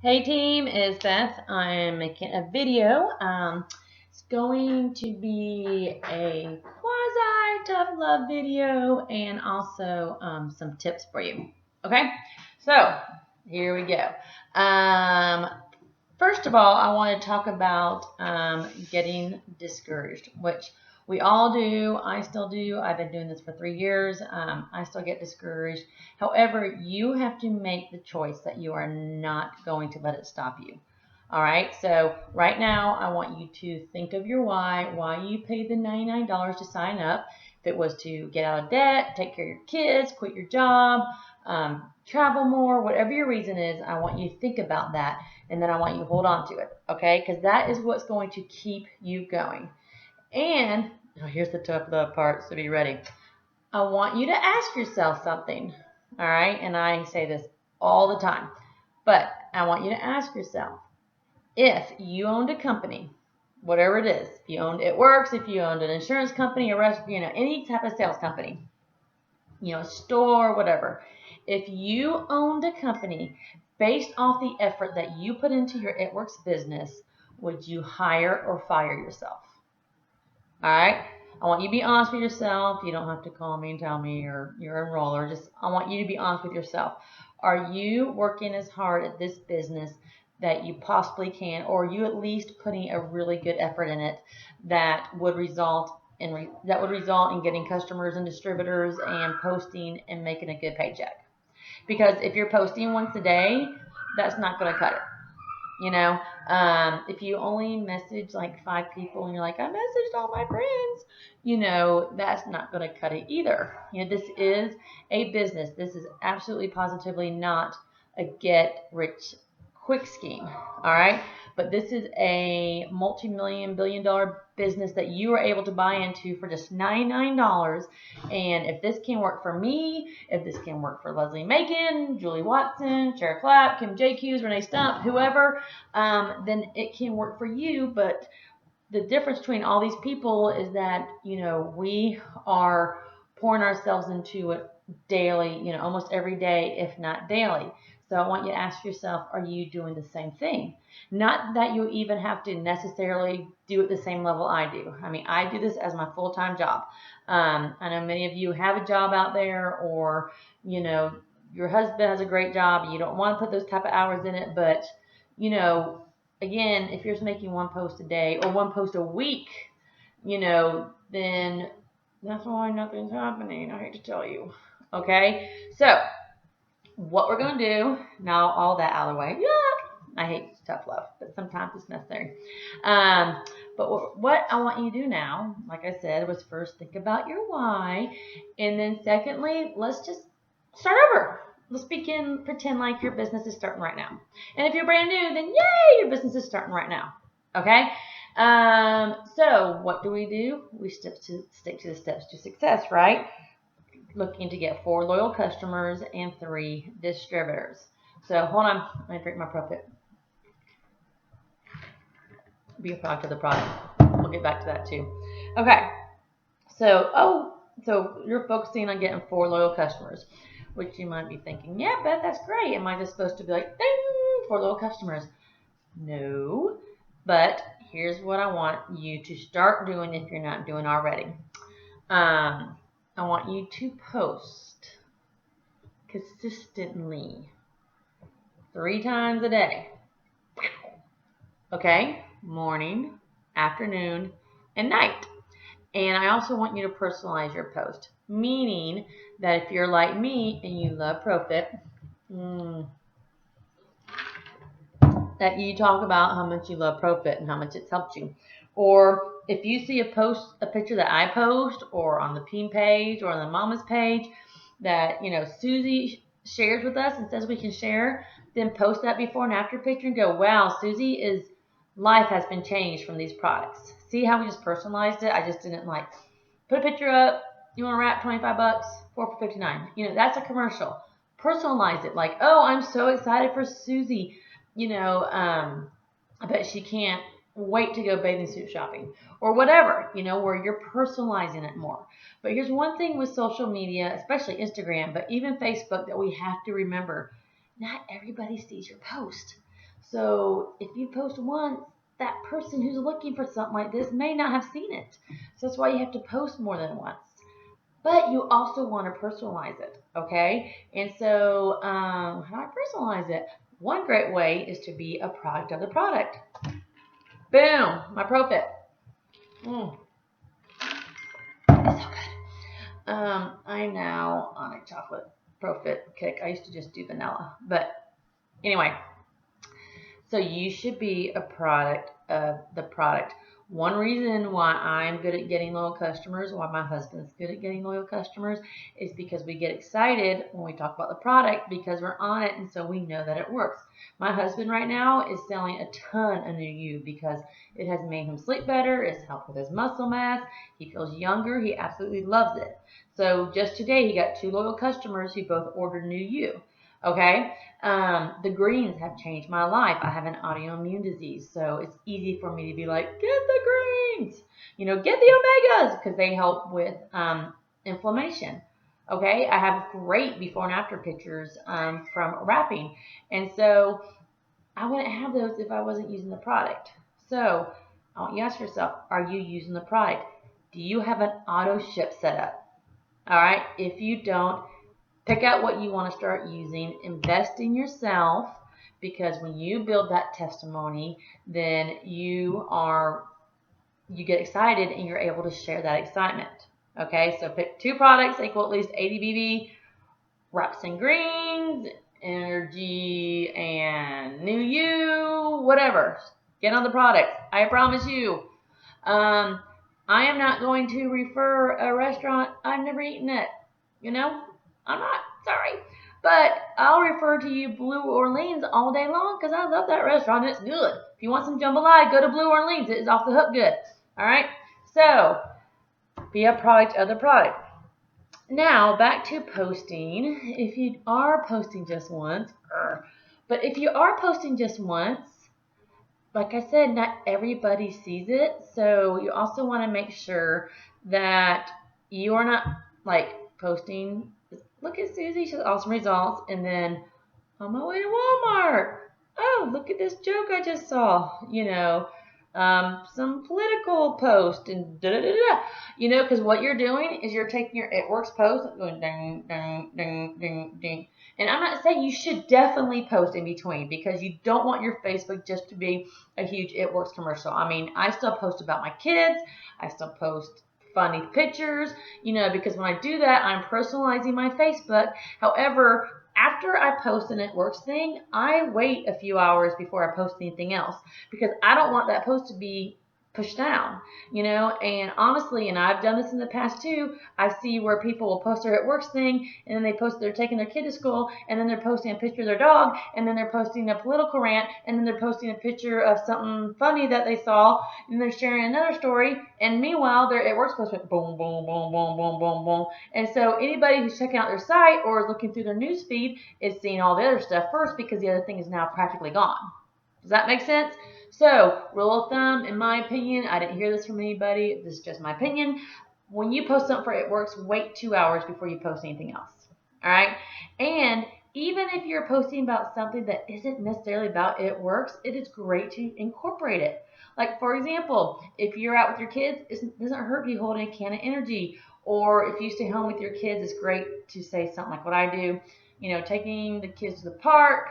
Hey team, it's Beth. I'm making a video. It's going to be a quasi tough love video and also some tips for you. Okay, so here we go. First of all, I want to talk about getting discouraged, which we all do. I still do. I've been doing this for 3 years. I still get discouraged. However, you have to make the choice that you are not going to let it stop you. All right. So right now, I want you to think of your why you paid the $99 to sign up. If it was to get out of debt, take care of your kids, quit your job, travel more, whatever your reason is, I want you to think about that. And then I want you to hold on to it. Okay. Because that is what's going to keep you going. And here's the tough love part, so be ready. I want you to ask yourself something, all right? And I say this all the time, but I want you to ask yourself, if you owned a company, whatever it is, if you owned It Works, if you owned an insurance company, a restaurant, any type of sales company, a store, whatever. If you owned a company based off the effort that you put into your It Works business, would you hire or fire yourself? All right. I want you to be honest with yourself. You don't have to call me and tell me you're enroller. I want you to be honest with yourself. Are you working as hard at this business that you possibly can, or are you at least putting a really good effort in it that would result in getting customers and distributors and posting and making a good paycheck? Because if you're posting once a day, that's not going to cut it. If you only message like 5 people and you're like, I messaged all my friends, that's not going to cut it either. This is a business. This is absolutely positively not a get rich quick scheme. All right. But this is a multi-million, billion-dollar business that you are able to buy into for just $99. And if this can work for me, if this can work for Leslie Macon, Julie Watson, Shara Clapp, Kim J. Hughes, Renee Stump, whoever, then it can work for you. But the difference between all these people is that, we are pouring ourselves into it daily, almost every day, if not daily. So I want you to ask yourself, are you doing the same thing? Not that you even have to necessarily do it the same level I do. I mean, I do this as my full-time job. I know many of you have a job out there, or, your husband has a great job and you don't want to put those type of hours in it. But, again, if you're just making one post a day or one post a week, then that's why nothing's happening. I hate to tell you. Okay. So what we're going to do now, all that out of the way. Yeah, I hate tough love, but sometimes it's necessary. But what I want you to do now, like I said, was first think about your why. And then secondly, let's just start over. Let's pretend like your business is starting right now. And if you're brand new, then yay, your business is starting right now. Okay? So what do? We stick to the steps to success, right? Looking to get 4 loyal customers and 3 distributors. So hold on, I'm going to drink my profit. Be a product of the product. We'll get back to that too. Okay. So you're focusing on getting 4 loyal customers, which you might be thinking, yeah, Beth, that's great. Am I just supposed to be like, ding, 4 loyal customers? No. But here's what I want you to start doing if you're not doing already. I want you to post consistently 3 times a day. Okay? Morning, afternoon, and night. And I also want you to personalize your post, meaning that if you're like me and you love Profit, that you talk about how much you love Profit and how much it's helped you. Or if you see a picture that I post, or on the Peen page or on the Mama's page that, Susie shares with us and says we can share, then post that before and after picture and go, wow, Susie's life has been changed from these products. See how we just personalized it? I just didn't put a picture up. You want to wrap $25? 4 for $59. That's a commercial. Personalize it. Like, oh, I'm so excited for Susie. I bet she can't wait to go bathing suit shopping, or whatever, where you're personalizing it more. But here's one thing with social media, especially Instagram, but even Facebook, that we have to remember: not everybody sees your post. So if you post once, that person who's looking for something like this may not have seen it. So that's why you have to post more than once. But you also want to personalize it, okay? And so, how do I personalize it? One great way is to be a product of the product. Boom, my Profit. Mm, it's so good. I'm now on a chocolate Profit kick. I used to just do vanilla, but anyway. So you should be a product of the product. One reason why I'm good at getting loyal customers, why my husband's good at getting loyal customers, is because we get excited when we talk about the product because we're on it and so we know that it works. My husband right now is selling a ton of New You because it has made him sleep better, it's helped with his muscle mass, he feels younger, he absolutely loves it. So just today he got 2 loyal customers who both ordered New You. Okay, the greens have changed my life. I have an autoimmune disease, so it's easy for me to be like, get the greens, get the omegas because they help with inflammation. Okay, I have great before and after pictures from wrapping, and so I wouldn't have those if I wasn't using the product. So I want you to ask yourself, are you using the product? Do you have an auto ship set up? All right, if you don't, pick out what you want to start using. Invest in yourself because when you build that testimony, then you get excited and you're able to share that excitement. Okay, so pick 2 products that equal at least 80 BB, Wraps and Greens, Energy, and New You, whatever. Get on the product. I promise you. I am not going to refer a restaurant. I've never eaten it. I'm not. Sorry. But I'll refer to you Blue Orleans all day long because I love that restaurant. It's good. If you want some jambalaya, go to Blue Orleans. It is off the hook good. All right? So, be a product of the product. Now, back to posting. If you are posting just once, but if you are posting just once, like I said, not everybody sees it. So you also want to make sure that you are not like posting, look at Susie, she has awesome results. And then on my way to Walmart, oh, look at this joke I just saw, some political post and because what you're doing is you're taking your It Works post and going ding, ding, ding, ding, ding. And I'm not saying you should definitely post in between because you don't want your Facebook just to be a huge It Works commercial. I mean, I still post about my kids. I still post funny pictures, because when I do that, I'm personalizing my Facebook. However, after I post an It Works thing, I wait a few hours before I post anything else because I don't want that post to be pushed down, and honestly, and I've done this in the past too, I see where people will post their It Works thing and then they post they're taking their kid to school and then they're posting a picture of their dog and then they're posting a political rant and then they're posting a picture of something funny that they saw and they're sharing another story and meanwhile their It Works post went boom, boom, boom, boom, boom, boom, boom. And so anybody who's checking out their site or is looking through their news feed is seeing all the other stuff first because the other thing is now practically gone. Does that make sense? So, rule of thumb, in my opinion, I didn't hear this from anybody, this is just my opinion. When you post something for It Works, wait 2 hours before you post anything else. All right? And even if you're posting about something that isn't necessarily about It Works, it is great to incorporate it. Like, for example, if you're out with your kids, it doesn't hurt if you hold a can of energy. Or if you stay home with your kids, it's great to say something like what I do, taking the kids to the park,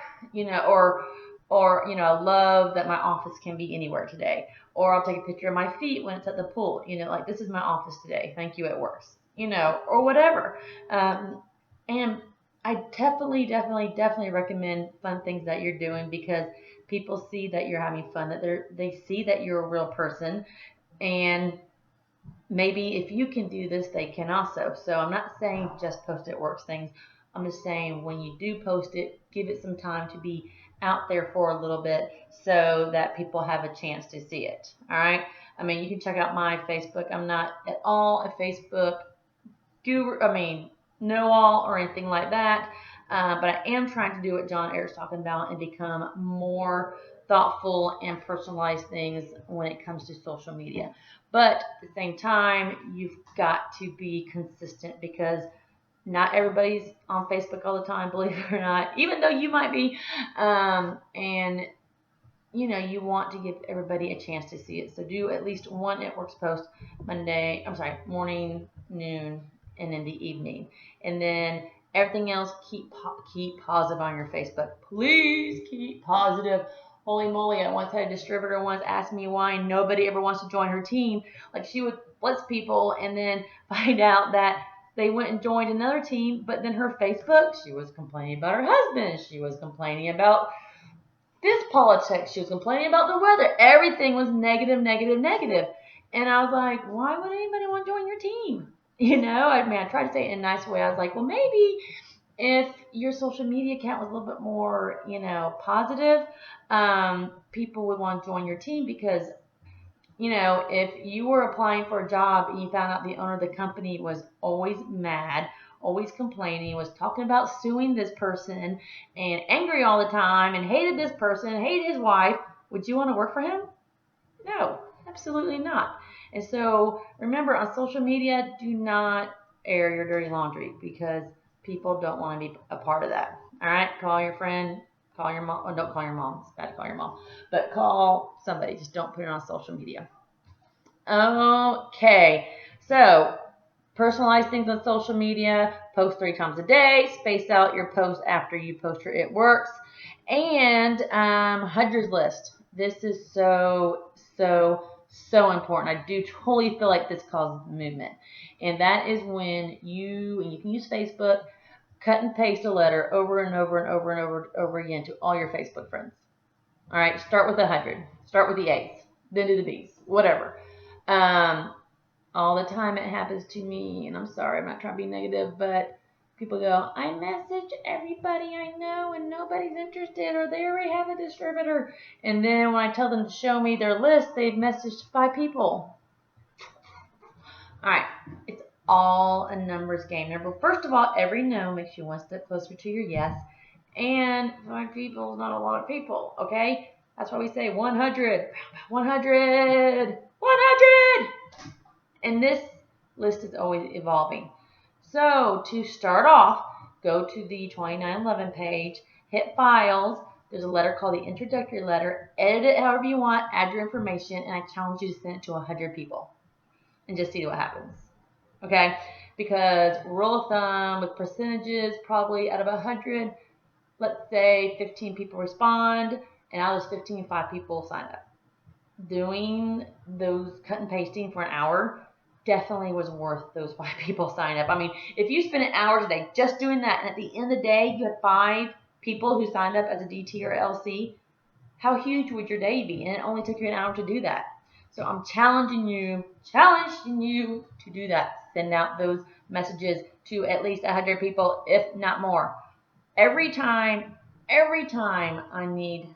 or I love that my office can be anywhere today. Or I'll take a picture of my feet when it's at the pool. Like this is my office today. Thank you, It Works. Or whatever. And I definitely recommend fun things that you're doing because people see that you're having fun, that they see that you're a real person. And maybe if you can do this, they can also. So I'm not saying just post It Works things. I'm just saying when you do post it, give it some time to be out there for a little bit so that people have a chance to see it. All right. I mean, you can check out my Facebook. I'm not at all a Facebook guru. Know-all or anything like that. But I am trying to do what John Eric's talking about and become more thoughtful and personalized things when it comes to social media. But at the same time, you've got to be consistent because not everybody's on Facebook all the time, believe it or not, even though you might be. And you want to give everybody a chance to see it. So do at least one It Works post morning, noon, and in the evening. And then everything else, keep positive on your Facebook. Please keep positive. Holy moly, I once had a distributor once ask me why nobody ever wants to join her team. Like, she would blitz people and then find out that they went and joined another team, but then her Facebook, she was complaining about her husband. She was complaining about this politics. She was complaining about the weather. Everything was negative, negative, negative. And I was like, why would anybody want to join your team? I tried to say it in a nice way. I was like, well, maybe if your social media account was a little bit more, positive, people would want to join your team because, if you were applying for a job and you found out the owner of the company was always mad, always complaining, was talking about suing this person and angry all the time and hated this person, hated his wife, would you want to work for him? No, absolutely not. And so remember, on social media, do not air your dirty laundry because people don't want to be a part of that. All right, call your friend, call your mom. Oh, don't call your mom. It's bad to call your mom, but call somebody. Just don't put it on social media. Okay, so personalize things on social media. Post 3 times a day. Space out your posts after you post your It Works. And hundreds list. This is so important. I do totally feel like this causes movement. And that is when you can use Facebook, cut and paste a letter over and over and over and over again to all your Facebook friends. All right, start with 100. Start with the A's, then do the B's, whatever. All the time it happens to me, and I'm sorry, I'm not trying to be negative, but people go, I message everybody I know and nobody's interested, or they already have a distributor. And then when I tell them to show me their list, they've messaged 5 people. All right, it's all a numbers game. Remember, first of all, every no makes you one step closer to your yes. And 5 people is not a lot of people, okay? That's why we say 100, 100, 100. And this list is always evolving. So to start off, go to the 2911 page, hit files. There's a letter called the introductory letter. Edit it however you want, add your information, and I challenge you to send it to 100 people and just see what happens. Okay? Because rule of thumb with percentages, probably out of 100, let's say 15 people respond, and out of those 15, 5 people sign up. Doing those cut and pasting for an hour definitely was worth those 5 people sign up. I mean, if you spent an hour today just doing that, and at the end of the day you had 5 people who signed up as a DT or LC, how huge would your day be? And it only took you an hour to do that. So I'm challenging you to do that. Send out those messages to at least 100 people, if not more. Every time I need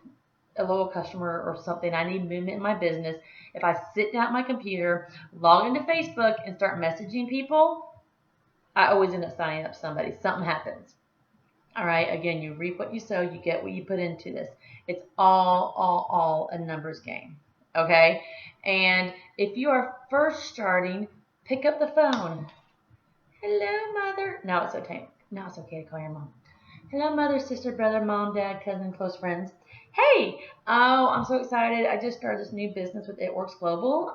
a loyal customer or something, I need movement in my business, if I sit down at my computer, log into Facebook, and start messaging people, I always end up signing up somebody. Something happens. All right, again, you reap what you sow, you get what you put into this. It's all a numbers game, okay? And if you are first starting, pick up the phone. Hello, mother. Now it's okay to call your mom. Hello, mother, sister, brother, mom, dad, cousin, close friends. Hey, I'm so excited. I just started this new business with It Works Global.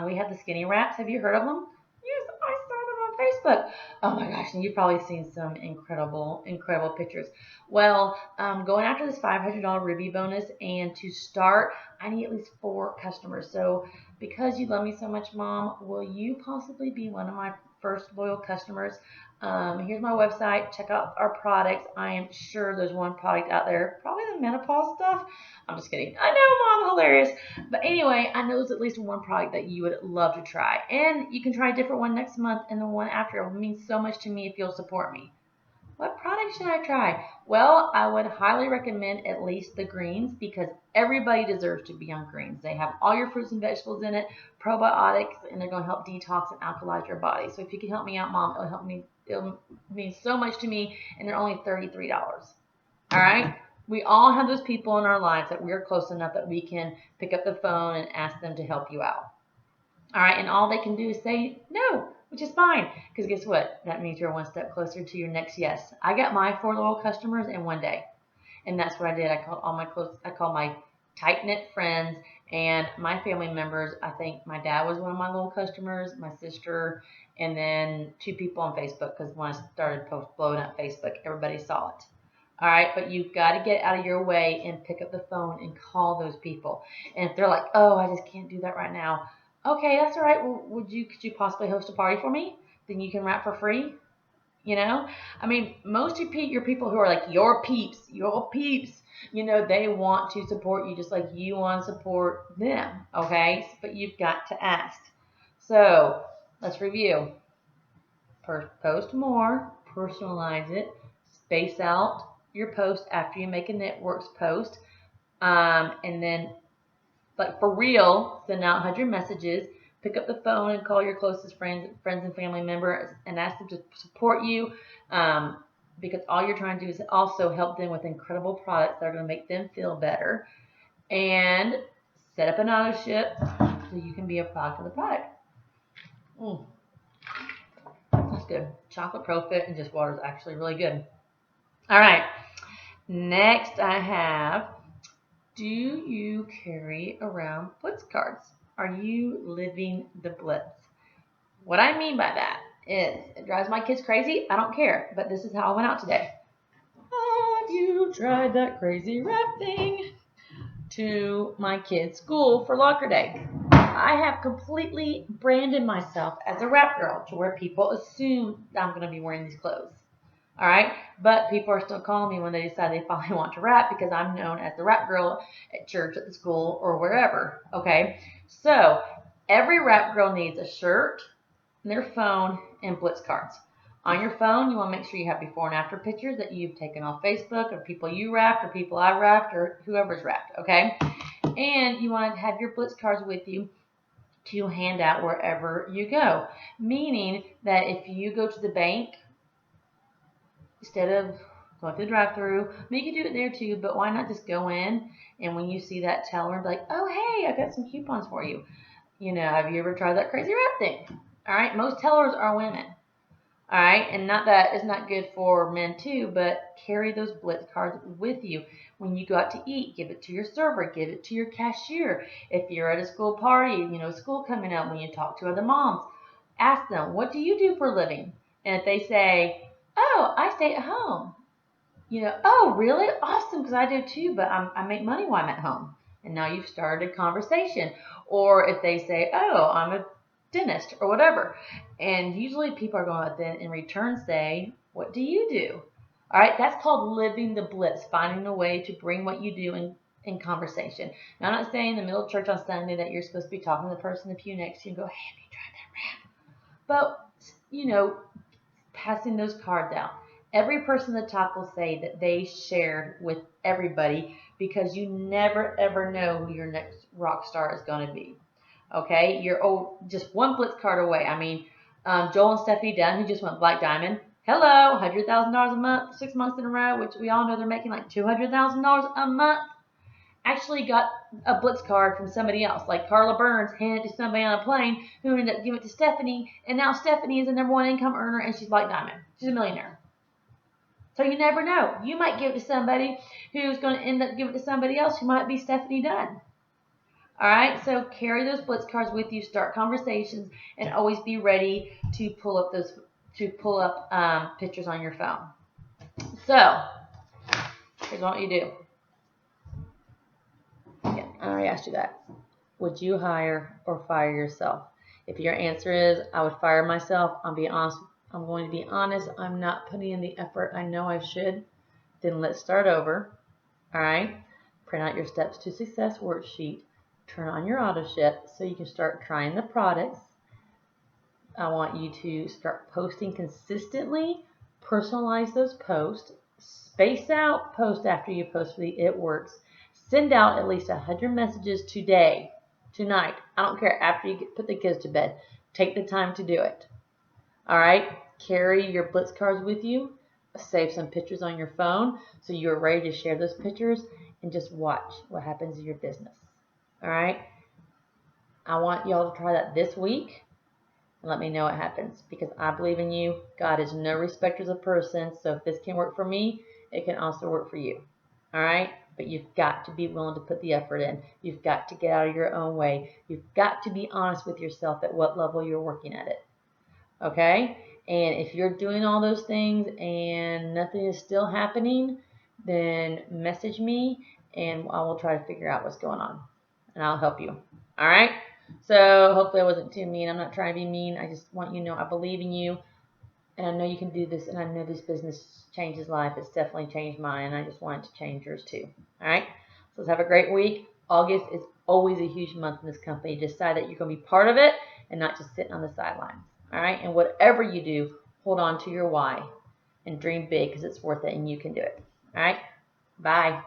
We have the skinny wraps. Have you heard of them? Yes, I saw them on Facebook. Oh my gosh, and you've probably seen some incredible pictures. Well, going after this $500 Ruby bonus, and to start, I need at least 4 customers. So because you love me so much, Mom, will you possibly be one of my first loyal customers? Here's my website. Check out our products. I am sure there's one product out there, probably the menopause stuff. I'm just kidding. I know, Mom, hilarious. But anyway, I know there's at least one product that you would love to try. And you can try a different one next month and the one after. It will mean so much to me if you'll support me. What product should I try? Well, I would highly recommend at least the greens, because everybody deserves to be on greens. They have all your fruits and vegetables in it, probiotics, and they're going to help detox and alkalize your body. So if you can help me out, Mom, it'll mean so much to me, and they're only $33. All right? We all have those people in our lives that we're close enough that we can pick up the phone and ask them to help you out. All right? And all they can do is say no, which is fine, because guess what? That means you're one step closer to your next yes. I got my 4 loyal customers in one day, and that's what I did. I called my tight-knit friends, and my family members. I think my dad was one of my little customers, my sister, and then 2 people on Facebook, because when I started blowing up Facebook, everybody saw it. All right, but you've got to get out of your way and pick up the phone and call those people. And if they're like, "Oh, I just can't do that right now," okay, that's all right. Well, could you possibly host a party for me? Then you can wrap for free. You know, I mean, most of your people who are like your peeps, they want to support you just like you want to support them. Okay, but you've got to ask. So let's review. Post more, personalize it, space out your post after you make a networks post, and then, like, for real, send out 100 messages. Pick up the phone and call your closest friends and family members and ask them to support you, because all you're trying to do is also help them with incredible products that are going to make them feel better. And set up an auto ship so you can be a product of the product. That's good. Chocolate Profit and just water is actually really good. All right. Next I have, do you carry around Blitz cards? Are you living the Blitz? What I mean by that is, it drives my kids crazy. I don't care, but this is how I went out today. Have you tried that crazy wrap thing? To my kids' school for locker day. I have completely branded myself as a wrap girl to where people assume I'm going to be wearing these clothes. All right, but people are still calling me when they decide they finally want to wrap, because I'm known as the wrap girl at church, at the school, or wherever. Okay, so every wrap girl needs a shirt, their phone, and Blitz cards. On your phone, you want to make sure you have before and after pictures that you've taken off Facebook, of people you wrapped, or people I wrapped, or whoever's wrapped. Okay, and you want to have your Blitz cards with you to hand out wherever you go. Meaning that if you go to the bank, instead of going to the drive-thru, I mean, you can do it there too, but why not just go in, and when you see that teller, be like, "Oh, hey, I got some coupons for you." Have you ever tried that crazy wrap thing? All right, most tellers are women. All right, and not that it's not good for men too, but carry those Blitz cards with you. When you go out to eat, give it to your server, give it to your cashier. If you're at a school party, school coming up, when you talk to other moms, ask them, "What do you do for a living?" And if they say, "Oh, I stay at home," "Oh, really? Awesome, because I do too, but I make money while I'm at home." And now you've started a conversation. Or if they say, "Oh, I'm a dentist," or whatever. And usually people are going to then in return say, "What do you do?" All right, that's called living the Blitz, finding a way to bring what you do in conversation. Now, I'm not saying in the middle of church on Sunday that you're supposed to be talking to the person in the pew next to you and go, "Hey, have you tried that wrap?" But, passing those cards out. Every person at the top will say that they shared with everybody, because you never ever know who your next rock star is going to be. Okay, you're just one Blitz card away. I mean, Joel and Stephanie Dunn, who just went Black Diamond. Hello, $100,000 a month, 6 months in a row, which we all know they're making like $200,000 a month. Actually got a Blitz card from somebody else, like Carla Burns handed it to somebody on a plane, who ended up giving it to Stephanie, and now Stephanie is the #1 income earner, and she's Black Diamond. She's a millionaire. So you never know. You might give it to somebody who's going to end up giving it to somebody else who might be Stephanie Dunn. All right, so carry those Blitz cards with you, start conversations, and always be ready to pull up pictures on your phone. So here's what you do. Yeah, I already asked you that. Would you hire or fire yourself? If your answer is I would fire myself, I'm going to be honest. I'm not putting in the effort I know I should. Then let's start over. All right, print out your Steps to Success worksheet. Turn on your auto ship so you can start trying the products. I want you to start posting consistently. Personalize those posts. Space out post after you post for the It Works. Send out at least 100 messages today, tonight. I don't care, after you put the kids to bed. Take the time to do it. All right? Carry your Blitz cards with you. Save some pictures on your phone so you're ready to share those pictures, and just watch what happens in your business. All right, I want y'all to try that this week and let me know what happens, because I believe in you. God is no respecter of person, so if this can work for me, it can also work for you. All right, but you've got to be willing to put the effort in. You've got to get out of your own way. You've got to be honest with yourself at what level you're working at it. Okay? And if you're doing all those things and nothing is still happening, then message me and I will try to figure out what's going on. And I'll help you. All right? So hopefully I wasn't too mean. I'm not trying to be mean. I just want you to know I believe in you. And I know you can do this. And I know this business changes life. It's definitely changed mine. I just want it to change yours too. All right? So let's have a great week. August is always a huge month in this company. Decide that you're going to be part of it and not just sitting on the sidelines. All right? And whatever you do, hold on to your why and dream big because it's worth it and you can do it. All right? Bye.